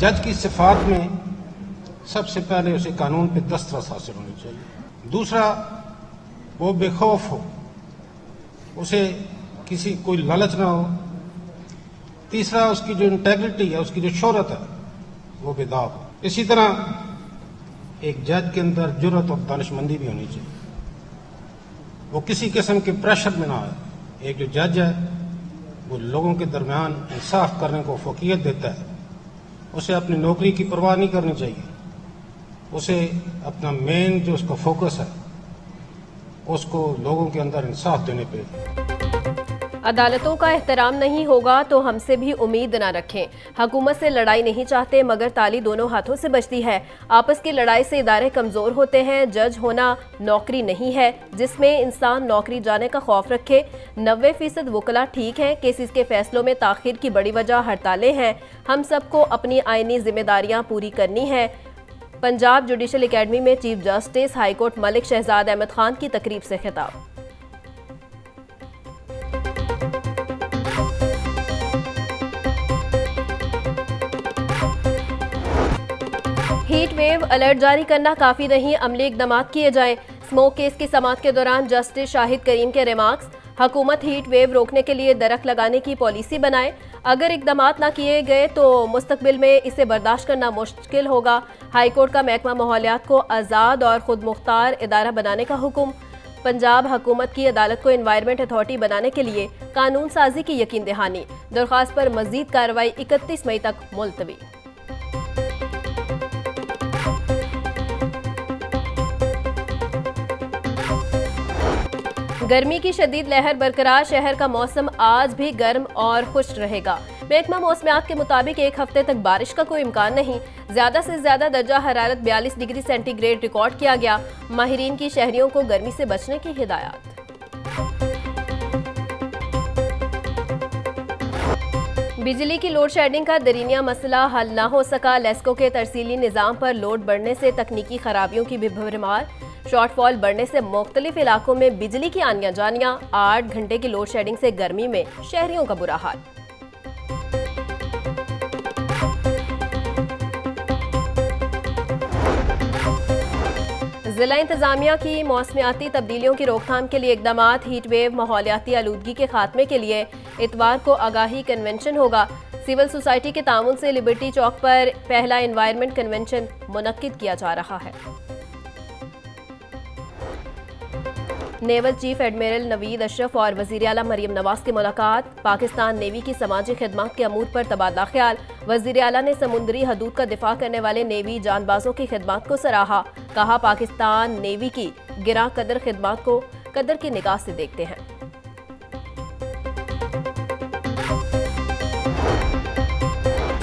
जज की सिफात में सबसे पहले उसे कानून पे दस्तरस हासिल होनी चाहिए। दूसरा, वो बेखौफ हो, उसे किसी कोई लालच ना हो। तीसरा, उसकी जो इंटेग्रिटी है, उसकी जो शोहरत है, वो बेदाग हो। इसी तरह एक जज के अंदर जुर्रत और दानिशमंदी भी होनी चाहिए। वो किसी किस्म के प्रेशर में ना आए। एक जो जज है वो लोगों के दरमियान इंसाफ करने को फोकियत देता है। उसे अपनी नौकरी की परवाह नहीं करनी चाहिए। उसे अपना मेन जो उसका फोकस है, उसको लोगों के अंदर इंसाफ देने पे। अदालतों का एहतराम नहीं होगा तो हमसे भी उम्मीद न रखें। हुकूमत से लड़ाई नहीं चाहते मगर ताली दोनों हाथों से बजती है। आपस की लड़ाई से इदारे कमज़ोर होते हैं। जज होना नौकरी नहीं है जिसमें इंसान नौकरी जाने का खौफ रखे। 90% वकला ठीक हैं। केसेस के फैसलों में ताखिर की बड़ी वजह हड़तालें हैं। हम सबको अपनी आइनी जिम्मेदारियां पूरी करनी है। पंजाब जुडिशल एकेडमी में chief justice high court Malik Shahzad Ahmed Khan की तकरीब से खिताब। हीट वेव अलर्ट जारी करना काफी नहीं, अमली इकदाम किए जाएं। स्मोक केस की समाअत के दौरान जस्टिस शाहिद करीम के रिमार्क्स। हुकूमत हीट वेव रोकने के लिए दरख्त लगाने की पॉलिसी बनाए। अगर इकदाम न किए गए तो मुस्तकबिल में इसे बर्दाश्त करना मुश्किल होगा। हाईकोर्ट का महकमा माहौलियात को आज़ाद और खुद मुख्तार इदारा बनाने का हुक्म। पंजाब हुकूमत की अदालत को एनवायरमेंट अथॉरिटी बनाने के लिए कानून साजी की यकीन दहानी। दरख्वास्त पर मजीद कार्रवाई 31 मई तक मुलतवी। गर्मी की शदीद लहर बरकरार, शहर का मौसम आज भी गर्म और खुश्क रहेगा। महकमा मौसमियात के मुताबिक एक हफ्ते तक बारिश का कोई इम्कान नहीं। ज्यादा से ज्यादा दर्जा हरारत 42 डिग्री सेंटीग्रेड रिकॉर्ड किया गया। माहिरीन की शहरियों को गर्मी से बचने की हिदायत। बिजली की लोड शेडिंग का दरीनिया मसला हल न हो सका। लेस्को के तरसीली निज़ाम पर लोड बढ़ने से तकनीकी खराबियों की भी भरमार। शॉर्टफॉल बढ़ने से मुख्तलिफ इलाकों में बिजली की आनियां जानियां। 8 घंटे की लोड शेडिंग से गर्मी में शहरियों का बुरा हाल। जिला इंतजामिया की मौसमियाती तब्दीलियों की रोकथाम के लिए इकदाम। हीट वेव माहौलियाती आलूदगी के खात्मे के लिए इतवार को आगाही कन्वेंशन होगा। सिविल सोसाइटी के ताउन से लिबर्टी चौक पर पहला एनवायरनमेंट कन्वेंशन मुनक्किद किया जा रहा है। Naval chief admiral Naveed Ashraf और वज़ीर आला मरियम नवाज की मुलाकात। पाकिस्तान नेवी की समाजी खिदमत के अमूर पर तबादला ख्याल। वज़ीर आला ने समुद्री हदूद का दिफा करने वाले नेवी जानबाजों की खिदमत को सराहा। कहा, पाकिस्तान नेवी की गिरा कदर खिदमत को कदर की निगाह से देखते हैं।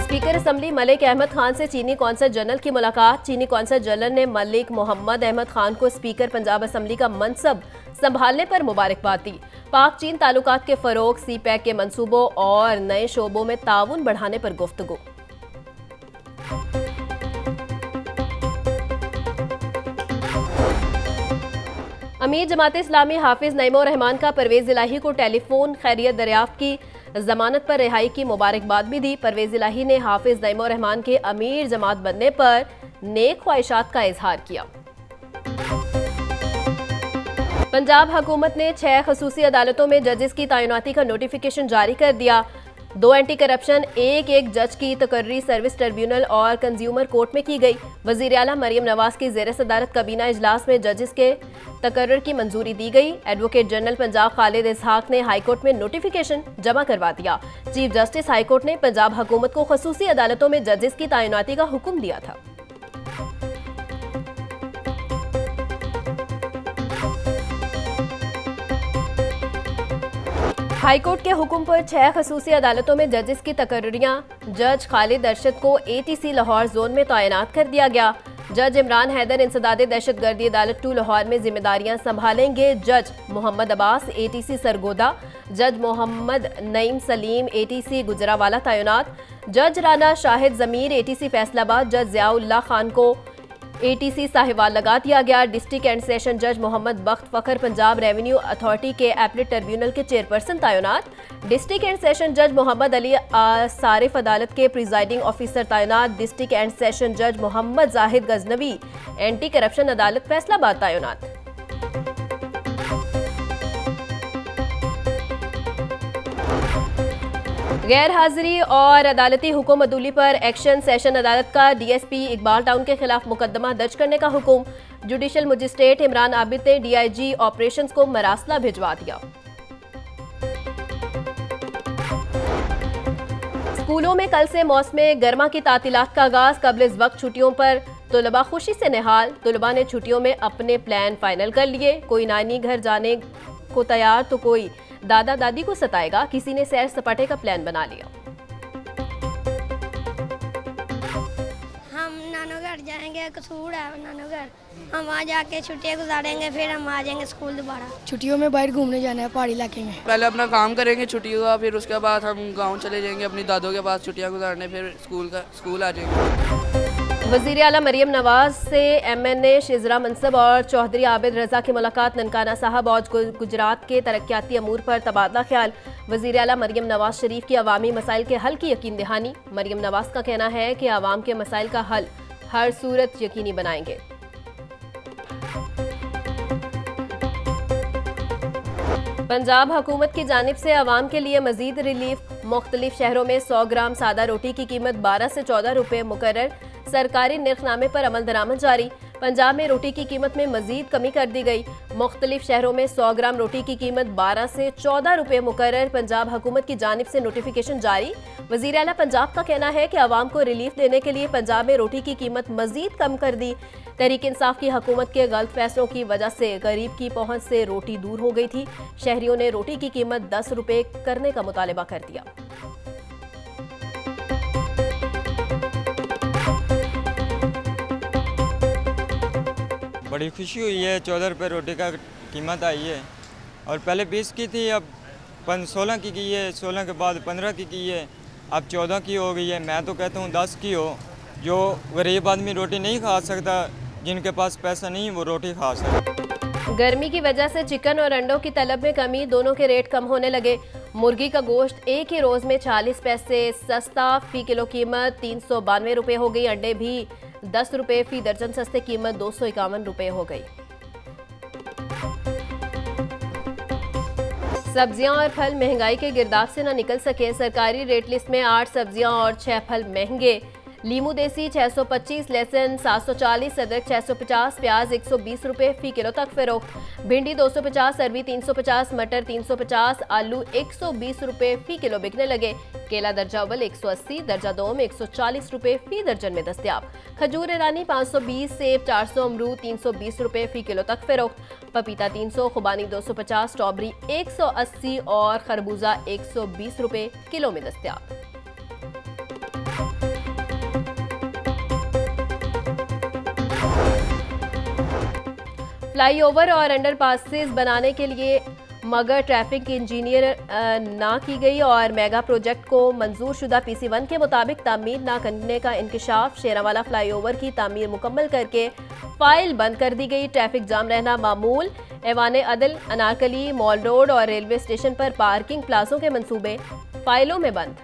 स्पीकर असम्बली मलिक अहमद खान से चीनी कौंसल जनरल की मुलाकात। चीनी कौंसल जनरल ने मलिक मोहम्मद अहमद खान को स्पीकर पंजाब असम्बली का मनसब संभालने पर मुबारकबाद दी। पाक चीन ताल्लुकात के फरोग, सी पैक के मंसूबों और नए शोबों में ताउन बढ़ाने पर गुफ्तगू। अमीर जमात इस्लामी हाफिज नईमुर रहमान का परवेज इलाही को टेलीफोन खैरियत दरियाफ्त की जमानत पर रिहाई की मुबारकबाद भी दी। परवेज इलाही ने हाफिज नईमुर रहमान के अमीर जमात बनने पर नेक ख्वाहिशात का इजहार किया। पंजाब हुकूमत ने 6 खसूसी अदालतों में जजेस की तैनाती का नोटिफिकेशन जारी कर दिया। 2 एंटी करप्शन, एक जज की तकर्री सर्विस ट्रिब्यूनल और कंज्यूमर कोर्ट में की गई। वज़ीर आला मरियम नवाज की ज़ेर सदारत कबीना इजलास में जजेस के तकर्रर की मंजूरी दी गई। एडवोकेट जनरल पंजाब खालिद इसहाक ने हाईकोर्ट में नोटिफिकेशन जमा करवा दिया। चीफ जस्टिस हाईकोर्ट ने पंजाब हुकूमत को खसूसी अदालतों में जजेस की तैनाती का हुक्म दिया था। हाईकोर्ट के हुक्म पर 6 खसूसी अदालतों में जजेस की तकर्रियां। जज खालिद अरशद को ATC लाहौर जोन में तैनात कर दिया गया। जज इमरान हैदर इंसदादे दहशतगर्दी अदालत 2 लाहौर में जिम्मेदारियां संभालेंगे। जज मोहम्मद अब्बास ATC सरगोदा, जज मोहम्मद नईम सलीम ATC गुजरावाला तैनात। जज राना शाहिद जमीर ATC फैसलाबाद, जज ज़ियाउल्लाह खान को ATC साहिवाल लगा दिया गया। डिस्ट्रिक्ट एंड सेशन जज मोहम्मद बख्त फखर पंजाब रेवेन्यू अथॉरिटी के एपलेट ट्रिब्यूनल के चेयरपर्सन तैनात। डिस्ट्रिक्ट एंड सेशन जज मोहम्मद अली सारिफ अदालत के प्रिजाइडिंग ऑफिसर तैनात। डिस्ट्रिक्ट एंड सेशन जज मोहम्मद जाहिद गजनवी एंटी करप्शन अदालत फैसलाबाद तैनात। गैर हाजिरी और अदालती हुक्म अदूली पर एक्शन। सेशन अदालत का DSP इकबाल टाउन के खिलाफ मुकदमा दर्ज करने का हुक्म। जुडिशल मजिस्ट्रेट इमरान आबिद ने DIG ऑपरेशंस को मरासला भिजवा दिया। स्कूलों में कल से मौसम गर्मा की तातीलात का आगाज। कबल इस वक्त छुट्टियों पर तुलबा खुशी से निहाल। तुलबा ने छुट्टियों में अपने प्लान फाइनल कर लिए। कोई नानी घर जाने को तैयार तो कोई दादा दादी को सताएगा। किसी ने सैर सपाटे का प्लान बना लिया। हम नानो घर जाएंगे, कसूर है नानो घर, हम वहाँ जाके छुट्टियाँ गुजारेंगे, फिर हम आ जाएंगे स्कूल दोबारा। छुट्टियों में बाहर घूमने जाना है पहाड़ी इलाके में। पहले अपना काम करेंगे छुट्टियों का, फिर उसके बाद हम गांव चले जाएंगे अपनी दादों के पास छुट्टियां गुजारने, फिर स्कूल आ जाएंगे। वज़ीर आला मरियम नवाज से MNA शिजरा मनसब और चौधरी आबिद रजा की मुलाकात। ननकाना साहब और गुजरात के तरक्याती अमूर पर तबादला ख्याल। वज़ीर आला मरियम नवाज शरीफ की अवामी मसाइल के हल की यकीन दहानी। मरियम नवाज का कहना है कि आवाम के मसाइल का हल हर सूरत यकीनी बनाएंगे। पंजाब हुकूमत की जानिब से आवाम के लिए मजीद रिलीफ। मुख्तलिफ शहरों में 100 ग्राम सादा रोटी की कीमत 12 से 14 रुपये मुकर्रर। सरकारी निर्खनामे पर अमल दरामद जारी। पंजाब में रोटी की कीमत में मजीद कमी कर दी गई। मुख्तलिफ शहरों में 100 ग्राम रोटी की कीमत 12 से 14 रुपये मुकर्रर। पंजाब हुकूमत की जानिब से नोटिफिकेशन जारी। वज़ीर आला पंजाब का कहना है कि आवाम को रिलीफ देने के लिए पंजाब में रोटी की कीमत मजीद कम कर दी। तहरीक इंसाफ की हुकूमत के गलत फैसलों की वजह से गरीब की पहुंच से रोटी दूर हो गई थी। शहरियों ने रोटी की कीमत 10 रुपये करने का मुतालबा कर दिया। बड़ी खुशी हुई है। 14 रुपये रोटी का कीमत आई है और पहले 20 की थी, अब 16 की है, 16 के बाद 15 की है, अब 14 की हो गई है। मैं तो कहता हूँ 10 की हो। जो गरीब आदमी रोटी नहीं खा सकता, जिनके पास पैसा नहीं वो रोटी खा सकता। गर्मी की वजह से चिकन और अंडों की तलब में कमी। दोनों के रेट कम होने लगे। मुर्गी का गोश्त एक ही रोज में 40 पैसे सस्ता। फी किलो कीमत 392 रुपये हो गई। अंडे भी 10 रुपये फी दर्जन सस्ते, कीमत 251 रुपये हो गई। सब्जियां और फल महंगाई के गिरदाव से न निकल सके। सरकारी रेट लिस्ट में 8 सब्जियां और 6 फल महंगे। लीमू देसी 625, लहसुन 740, अदरक 650, प्याज 120 रुपये फी किलो तक फरोख्त। भिंडी 250, अरबी 350, मटर 350, आलू 120 रुपये फी किलो बिकने लगे। केला दर्जा अव्वल 180, दर्जा दो में 140 रुपये फी दर्जन में दस्तयाब। खजूर ईरानी 520, सेब 400, अमरूद 320 रुपये फी किलो तक फरोख्त। पपीता 300, खुबानी 250, स्ट्रॉबेरी 180 और खरबूजा 120 रुपये किलो में दस्तयाब। फ्लाईओवर और अंडरपासेस बनाने के लिए मगर ट्रैफिक इंजीनियर ना की गई और मेगा प्रोजेक्ट को मंजूर शुदा PC1 के मुताबिक तामीर ना करने का इंकशाफ। शेरावाला फ्लाईओवर की तामीर मुकम्मल करके फाइल बंद कर दी गई। ट्रैफिक जाम रहना मामूल। ऐवान अदल, अनारकली, मॉल रोड और रेलवे स्टेशन पर पार्किंग प्लाजों के मंसूबे फाइलों में बंद।